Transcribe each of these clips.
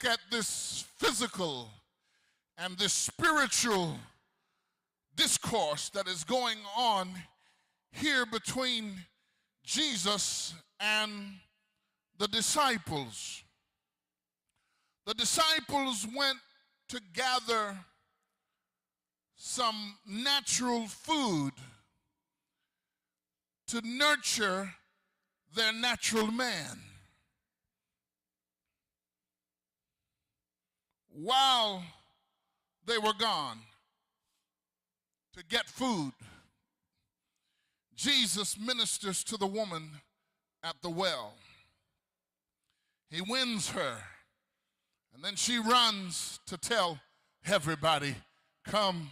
at this physical and this spiritual discourse that is going on here between Jesus and the disciples. The disciples went to gather some natural food to nurture their natural man. While they were gone to get food, Jesus ministers to the woman at the well. He wins her, and then she runs to tell everybody, come.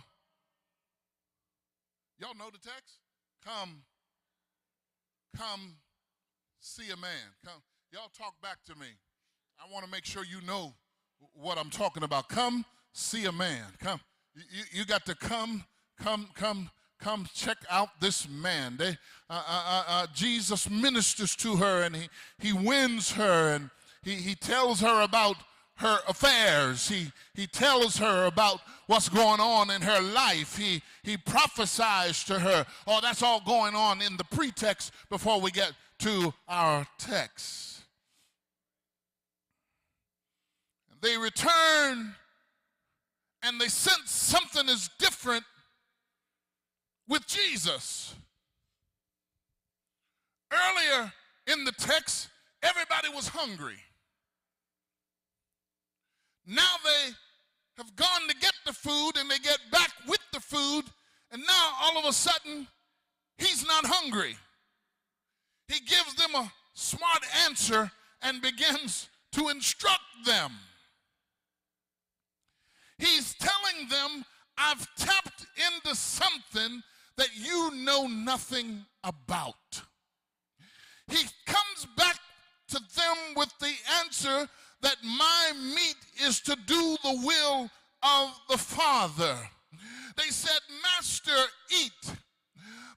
Y'all know the text? Come see a man. Come, y'all talk back to me. I want to make sure you know what I'm talking about. Come see a man. Come, you got to come check out this man. Jesus ministers to her, and he wins her, and he tells her about her affairs. He tells her about what's going on in her life. He prophesies to her. Oh, that's all going on in the pretext before we get to our text. They return, and they sense something is different with Jesus. Earlier in the text, everybody was hungry. Now they have gone to get the food, and they get back with the food, and now all of a sudden, he's not hungry. He gives them a smart answer and begins to instruct them. He's telling them, I've tapped into something that you know nothing about. He comes back to them with the answer that my meat is to do the will of the Father. They said, Master, eat.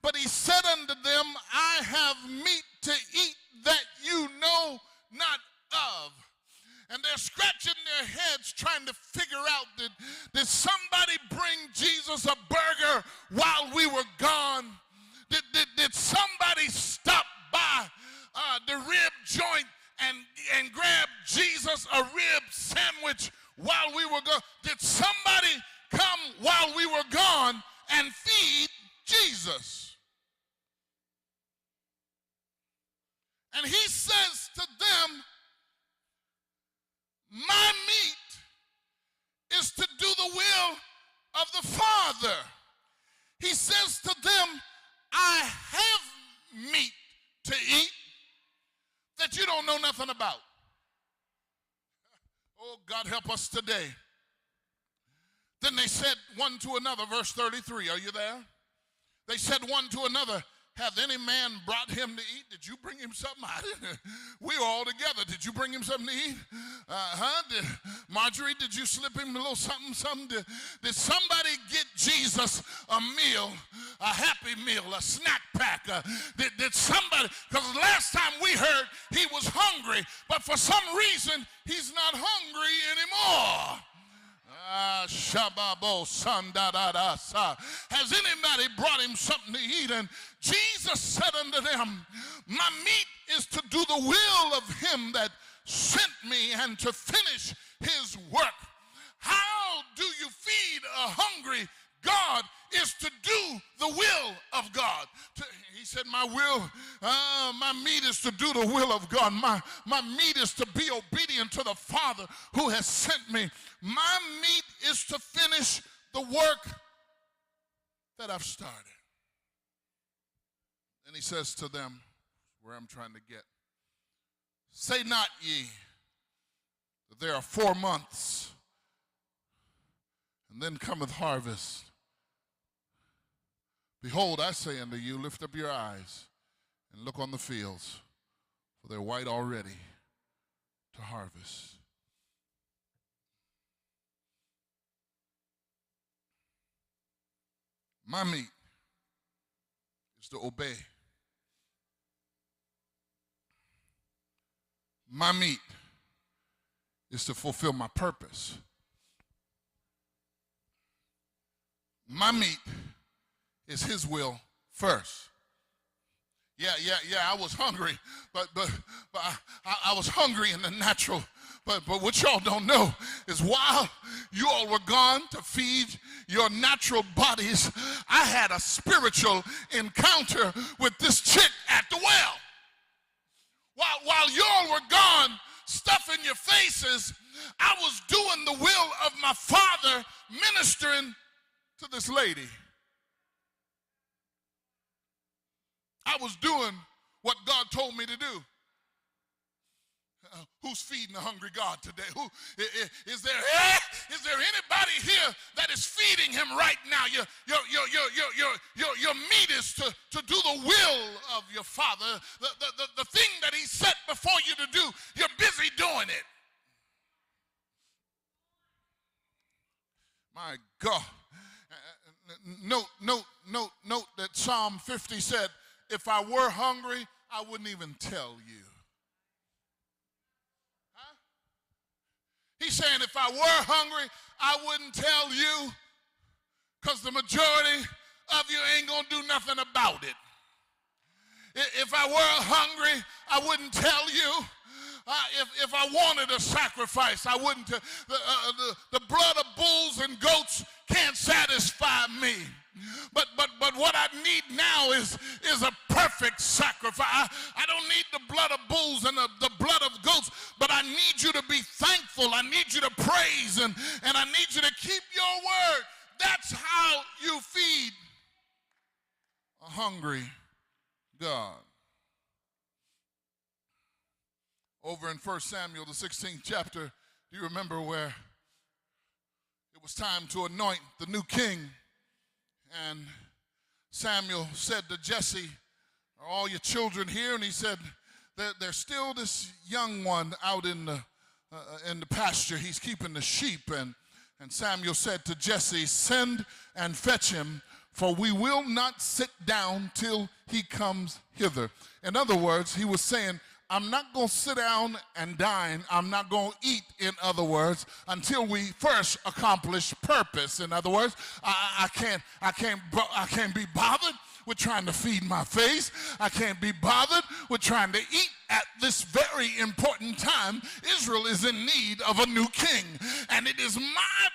But he said unto them, I have meat to eat that you know not of. And they're scratching their heads trying to figure out, did somebody bring Jesus a burger while we were gone? Did somebody stop by the rib joint and grab Jesus a rib sandwich while we were gone? Did somebody come while we were gone and feed Jesus? And he says to them, my meat is to do the will of the Father. He says to them, I have meat to eat that you don't know nothing about. Oh, God, help us today. Then they said one to another, verse 33, are you there? They said one to another, hath any man brought him to eat? Did you bring him something? I didn't. We were all together. Did you bring him something to eat? Marjorie, did you slip him a little something? Did somebody get Jesus a meal, a happy meal, a snack pack? Did somebody, because last time we heard he was hungry, but for some reason he's not hungry anymore. Has anybody brought him something to eat? And Jesus said unto them, my meat is to do the will of him that sent me and to finish his work. How do you feed a hungry God? Is to do the will of God. He said, my meat is to do the will of God. My meat is to be obedient to the Father who has sent me. My meat is to finish the work that I've started. And he says to them, where I'm trying to get, say not ye that there are 4 months, and then cometh harvest. Behold, I say unto you, lift up your eyes and look on the fields, for they're white already to harvest. My meat is to obey. My meat is to fulfill my purpose. My meat is his will first. Yeah, I was hungry, but I was hungry in the natural. But what y'all don't know is while you all were gone to feed your natural bodies, I had a spiritual encounter with this chick at the well. While y'all were gone, stuffing your faces, I was doing the will of my Father, ministering to this lady. I was doing what God told me to do. Who's feeding a hungry God today? Is there anybody here that is feeding him right now? Your meat is to do the will of your Father. The thing that he set before you to do, you're busy doing it. My God. Note that Psalm 50 said, if I were hungry, I wouldn't even tell you. Huh? He's saying if I were hungry, I wouldn't tell you, because the majority of you ain't going to do nothing about it. If I were hungry, I wouldn't tell you. If I wanted a sacrifice, I wouldn't. The blood of bulls and goats can't satisfy me. But what I need now is a perfect sacrifice. I don't need the blood of bulls and the blood of goats, but I need you to be thankful. I need you to praise, and I need you to keep your word. That's how you feed a hungry God. Over in 1 Samuel, the 16th chapter, do you remember where it was time to anoint the new king? And Samuel said to Jesse, are all your children here? And he said, there's still this young one out in the pasture. He's keeping the sheep. And Samuel said to Jesse, send and fetch him, for we will not sit down till he comes hither. In other words, he was saying, I'm not going to sit down and dine. I'm not going to eat, in other words, until we first accomplish purpose. In other words, I can't be bothered with trying to feed my face. I can't be bothered with trying to eat at this very important time. Israel is in need of a new king, and it is my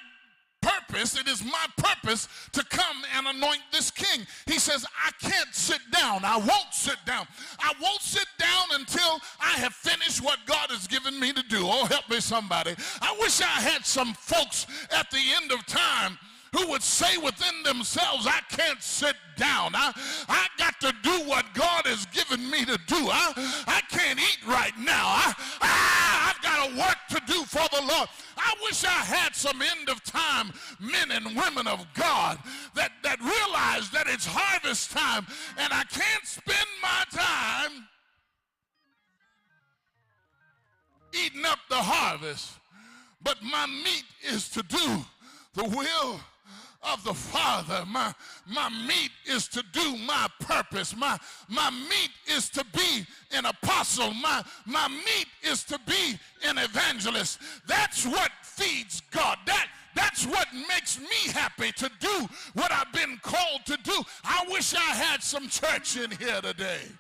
purpose to come and anoint this king. He says, I can't sit down. I won't sit down. I won't sit down until I have finished what God has given me to do. Oh, help me somebody. I wish I had some folks at the end of time who would say within themselves, I can't sit down. I got to do what God has given me to do. I can't eat right now. I've got a work to do for the Lord. I wish I had some end of time men and women of God that realize that it's harvest time and I can't spend my time eating up the harvest, but my meat is to do the will of the Father. My meat is to do my purpose. My meat is to be an apostle. My meat is to be an evangelist. That's what feeds God. That's what makes me happy, to do what I've been called to do. I wish I had some church in here today.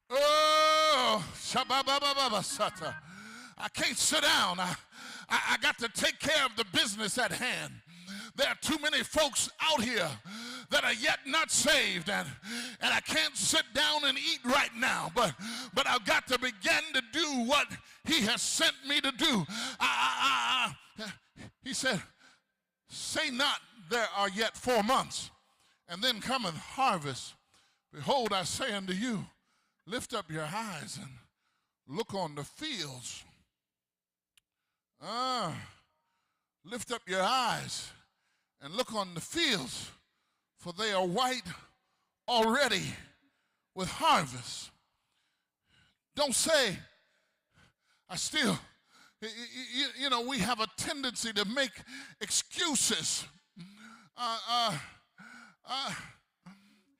Oh, I can't sit down. I got to take care of the business at hand. There are too many folks out here that are yet not saved, and I can't sit down and eat right now, but I've got to begin to do what he has sent me to do. He said, say not there are yet 4 months, and then cometh harvest. Behold, I say unto you, lift up your eyes and look on the fields. Lift up your eyes and look on the fields, for they are white already with harvest. Don't say, we have a tendency to make excuses.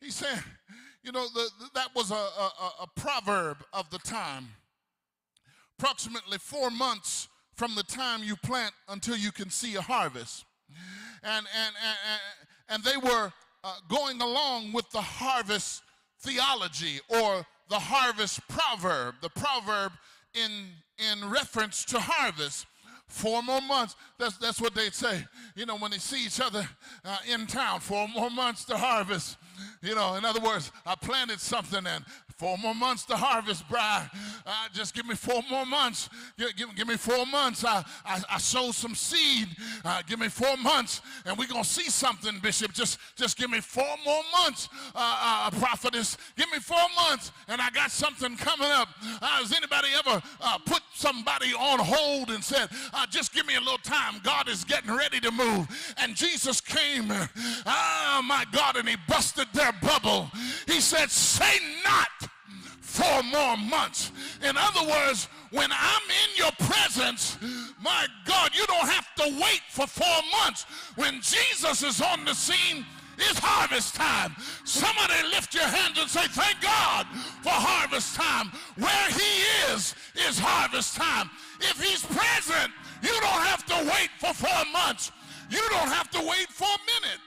He said, that was a proverb of the time. approximately 4 months from the time you plant until you can see a harvest. And they were going along with the harvest theology or the harvest proverb, the proverb in reference to harvest. 4 more months, that's what they'd say, you know, when they see each other in town. 4 more months to harvest. You know, in other words, I planted something and 4 more months to harvest, bride. Just give me 4 more months. Give me 4 months. I sowed some seed. Give me 4 months, and we're going to see something, Bishop. Just give me 4 more months, prophetess. Give me 4 months, and I got something coming up. Has anybody ever put somebody on hold and said, just give me a little time. God is getting ready to move. And Jesus came, my God, and he busted their bubble. He said, say not 4 more months. In other words, when I'm in your presence, my God, you don't have to wait for 4 months. When Jesus is on the scene, it's harvest time. Somebody lift your hands and say, thank God for harvest time. Where he is harvest time. If he's present, you don't have to wait for 4 months. You don't have to wait for a minute.